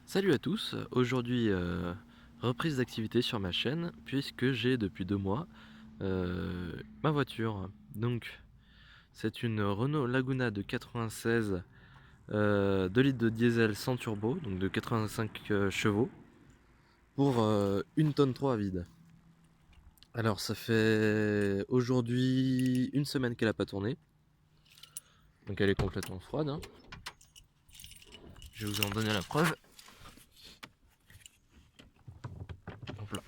Salut à tous, aujourd'hui reprise d'activité sur ma chaîne puisque j'ai depuis 2 mois ma voiture. Donc c'est une Renault Laguna de 96, 2 litres de diesel sans turbo, donc de 85 chevaux pour 1 tonne 3 à vide. Alors ça fait aujourd'hui une semaine qu'elle a pas tourné, donc elle est complètement froide, hein. Je vais vous en donner la preuve. Hop là.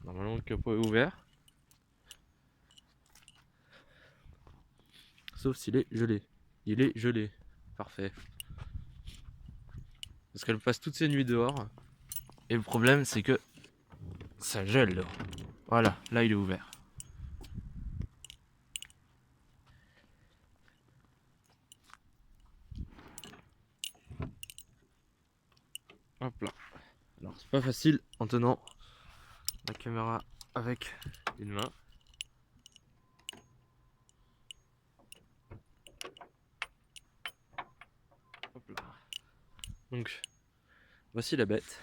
Normalement le capot est ouvert, sauf s'il est gelé. Il est gelé, parfait. Parce qu'elle passe toutes ses nuits dehors. Et le problème, c'est que ça gèle dehors. Voilà, là il est ouvert. Hop là. Alors c'est pas facile en tenant la caméra avec une main. Hop là. Donc voici la bête.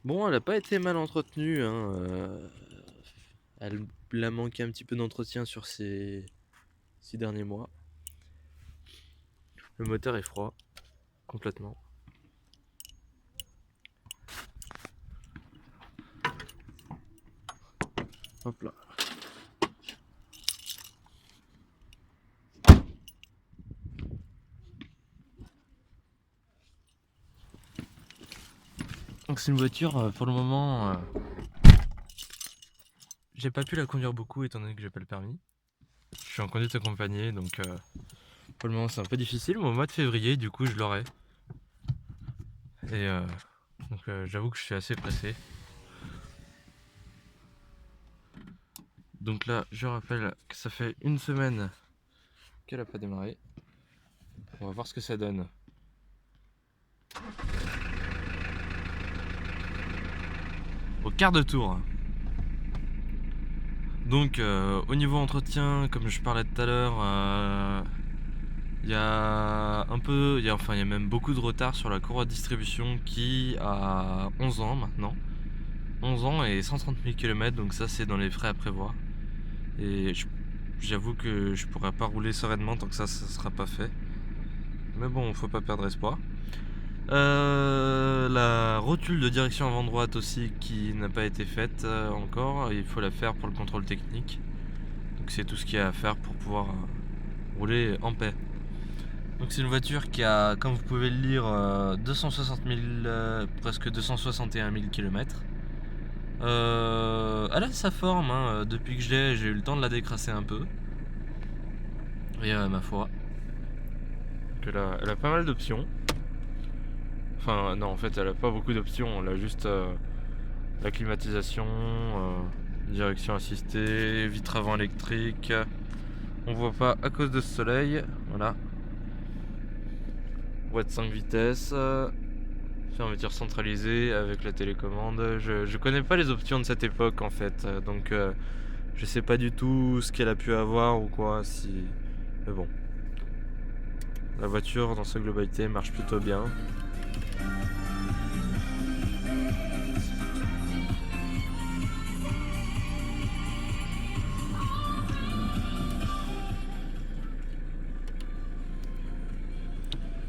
Bon, elle a pas été mal entretenue, hein. Elle a manqué un petit peu d'entretien sur ces 6 derniers mois. Le moteur est froid, complètement. Hop là. Donc c'est une voiture, pour le moment, j'ai pas pu la conduire beaucoup étant donné que j'ai pas le permis. Je suis en conduite accompagnée, donc pour le moment c'est un peu difficile, mais au mois de février du coup je l'aurai. Et donc j'avoue que je suis assez pressé. Donc là je rappelle que ça fait une semaine qu'elle a pas démarré. On va voir ce que ça donne. Au quart de tour. Donc au niveau entretien, comme je parlais tout à l'heure, il y a un peu, il y a même beaucoup de retard sur la courroie de distribution qui a 11 ans maintenant. 11 ans et 130 000 km, donc ça c'est dans les frais à prévoir. Et j'avoue que je pourrais pas rouler sereinement tant que ça sera pas fait. Mais bon, faut pas perdre espoir. La rotule de direction avant droite aussi qui n'a pas été faite encore, il faut la faire pour le contrôle technique. Donc c'est tout ce qu'il y a à faire pour pouvoir rouler en paix. Donc c'est une voiture qui a, comme vous pouvez le lire, 260 000, presque 261 000 km. Elle a sa forme, hein. Depuis que je l'ai, j'ai eu le temps de la décrasser un peu. Et ma foi, elle a pas mal d'options. Enfin non, en fait elle a pas beaucoup d'options, elle a juste la climatisation, direction assistée, vitre avant électrique. On voit pas à cause de ce soleil, voilà. Boîte 5 vitesses, fermeture centralisée avec la télécommande. Je connais pas les options de cette époque en fait, donc je sais pas du tout ce qu'elle a pu avoir ou quoi, si... Mais bon. La voiture dans sa globalité marche plutôt bien.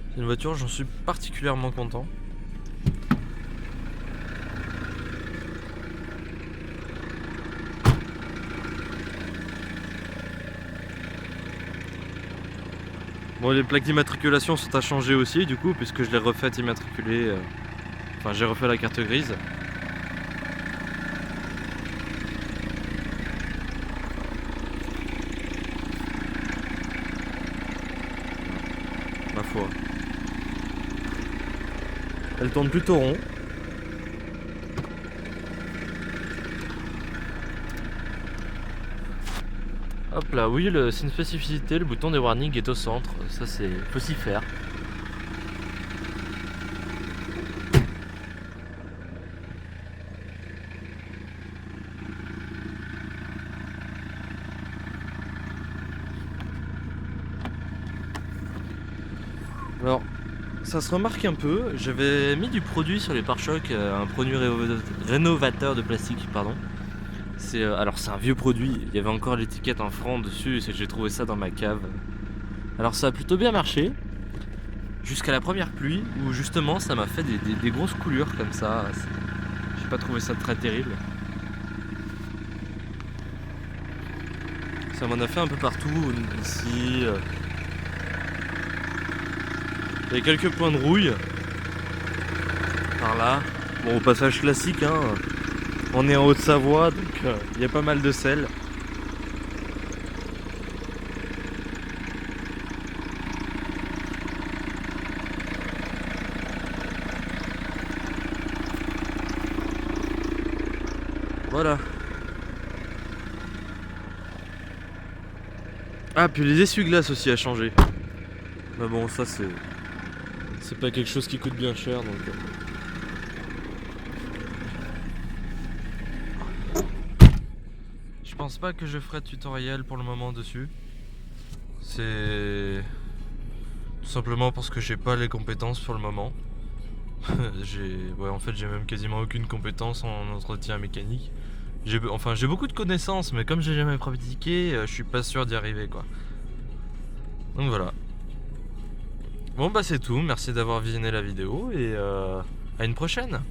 C'est une voiture, j'en suis particulièrement content. Bon, les plaques d'immatriculation sont à changer aussi du coup, puisque je l'ai refait immatriculer. Enfin, j'ai refait la carte grise. Ma foi. Elle tourne plutôt rond. Hop là, oui, c'est une spécificité, le bouton des warnings est au centre. Ça, c'est... faut s'y faire. Alors, ça se remarque un peu. J'avais mis du produit sur les pare-chocs, un produit rénovateur de plastique, pardon. Alors c'est un vieux produit, il y avait encore l'étiquette en franc dessus, c'est que j'ai trouvé ça dans ma cave. Alors ça a plutôt bien marché, jusqu'à la première pluie, où justement ça m'a fait des grosses coulures comme ça. J'ai pas trouvé ça très terrible. Ça m'en a fait un peu partout, ici. Il y a quelques points de rouille. Par là. Bon, au passage classique, hein. On est en Haute-Savoie, donc il y a pas mal de sel. Voilà. Ah, puis les essuie-glaces aussi a changé. Mais bon, ça c'est pas quelque chose qui coûte bien cher, donc. Je pense pas que je ferai de tutoriel pour le moment dessus. C'est tout simplement parce que j'ai pas les compétences pour le moment. En fait j'ai même quasiment aucune compétence en entretien mécanique. J'ai beaucoup de connaissances, mais comme j'ai jamais pratiqué, je suis pas sûr d'y arriver, quoi. Donc voilà. Bon bah c'est tout, merci d'avoir visionné la vidéo et à une prochaine.